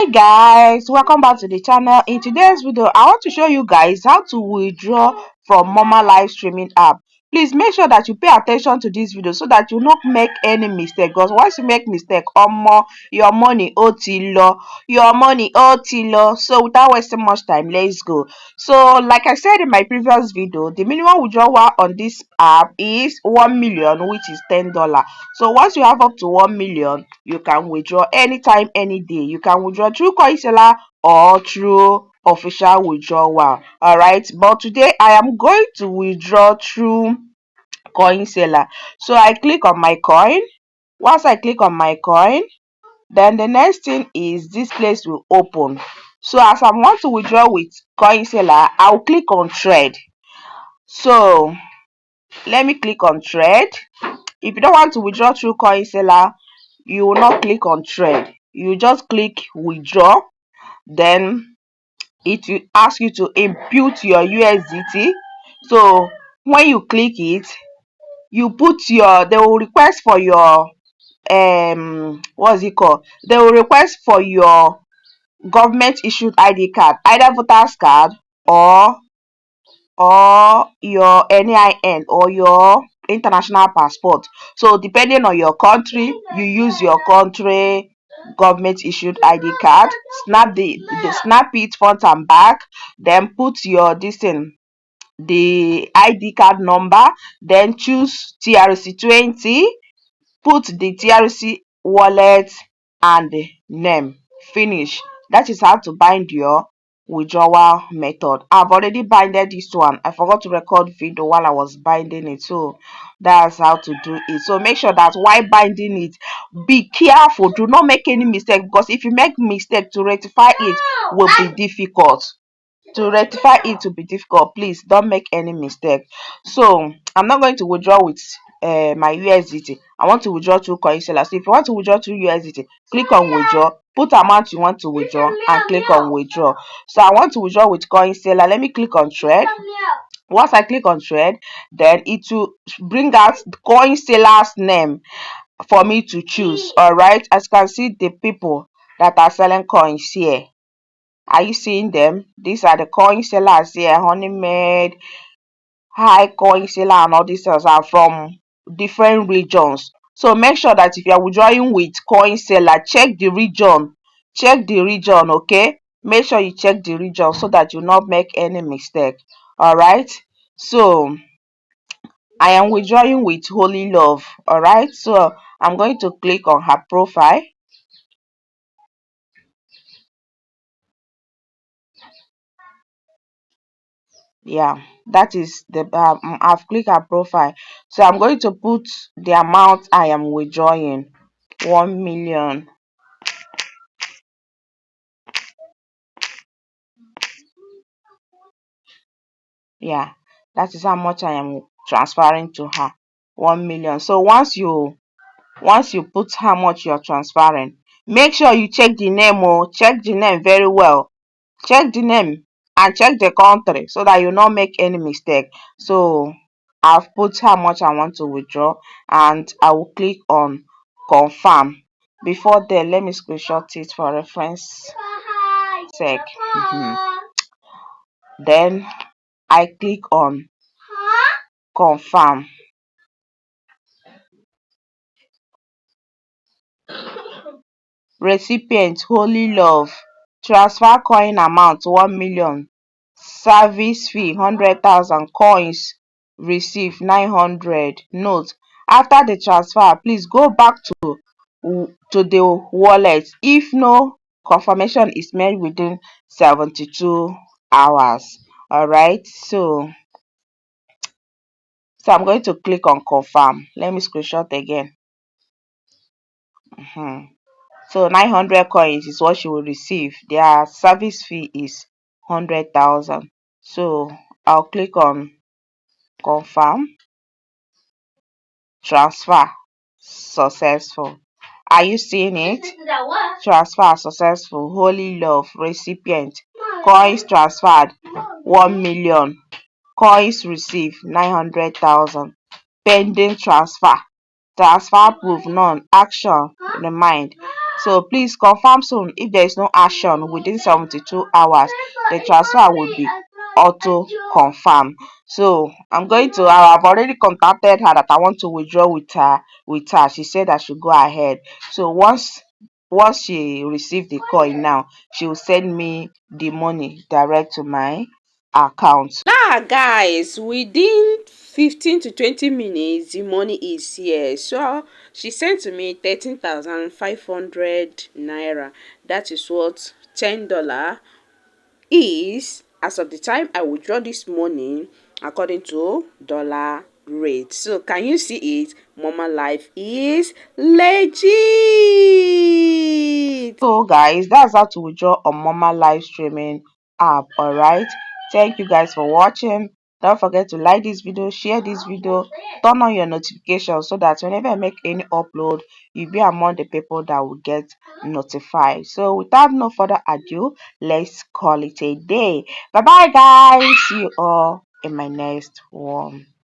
Hey guys, welcome back to the channel. In today's video I want to show you guys how to withdraw from Moma live streaming app. Please make sure that you pay attention to this video so that you not make any mistake, because once you make mistake, your money otilo. So without wasting much time, let's go. So like I said in my previous video, the minimum withdrawal on this app is 1 million, which is $10. So once you have up to 1 million, you can withdraw anytime, any day. You can withdraw through coinseller or through official withdrawal. All right, but today I am going to withdraw through coinseller. So I click on my coin. Once I click on my coin, then the next thing is this place will open. So as I want to withdraw with coinseller, I'll click on trade. So let me click on trade. If you don't want to withdraw through coinseller, you will not click on trade. You just click withdraw. Then it will ask you to input your USDT. So when you click it, you put your, they will request for your what's it called, they will request for your government issued ID card, either voters card or your NIN or your international passport. So depending on your country, you use your country government issued ID card, snap the snap it front and back, then put your the ID card number, then choose TRC20, put the TRC wallet and the name. Finish. That is how to bind your withdrawal method. I've already binded this one. I forgot to record video while I was binding it, so that's how to do it. So make sure that while binding it, be careful, do not make any mistake, because if you make mistake, to rectify it will be difficult. Please don't make any mistake. So I'm not going to withdraw with my USDT. I want to withdraw through coinseller. So if you want to withdraw through USDT, click on withdraw, put amount you want to withdraw, and click on withdraw. So I want to withdraw with coinseller. Let me click on trade. Once I click on trade, then it will bring out the coinseller's name for me to choose. All right, as you can see, the people that are selling coins here, are you seeing them? These are the coin sellers here. Honeymaid, high coin seller, and all these sales are from different regions. So make sure that if you are withdrawing with coin seller, check the region. Okay? Make sure you check the region so that you not make any mistake. Alright. So I am withdrawing with Holy Love. Alright. So I'm going to click on her profile. Yeah, that is the I've clicked her profile. So I'm going to put the amount I am withdrawing, 1 million. Yeah, that is how much I am transferring to her, 1 million. So once you put how much you're transferring, make sure you check the name. Check the name very well. Check the name and check the country so that you not make any mistake. So I've put how much I want to withdraw, and I will click on confirm. Before then, let me screenshot it for reference sake. Then I click on confirm. Recipient Holy Love, transfer coin amount 1 million, service fee 100,000, coins received 900. Note: after the transfer, please go back to the wallet if no confirmation is made within 72 hours. Alright, so I'm going to click on confirm. Let me screenshot again. So 900 coins is what she will receive. Their service fee is 100,000. So I'll click on confirm. Transfer successful. Are you seeing it? Transfer successful. Holy Love, recipient, coins transferred 1 million, coins received 900,000, pending transfer, transfer proof none, action remind, So please confirm soon. If there is no action within 72 hours, the transfer will be auto confirm. So I'm going to I've already contacted her that I want to withdraw with her. She said I should go ahead. So once she receive the coin now, she will send me the money direct to my account. Now guys, within 15 to 20 minutes the money is here. So she sent to me 13,500 naira. That is what $10 is as of the time I withdraw this money according to dollar rate. So can you see it? Moma Life is legit. So guys, that's how to withdraw on Moma live streaming app. All right, thank you guys for watching. Don't forget to like this video, share this video, turn on your notifications so that whenever I make any upload, you'll be among the people that will get notified. So without no further ado, let's call it a day. Bye bye guys, see you all in my next one.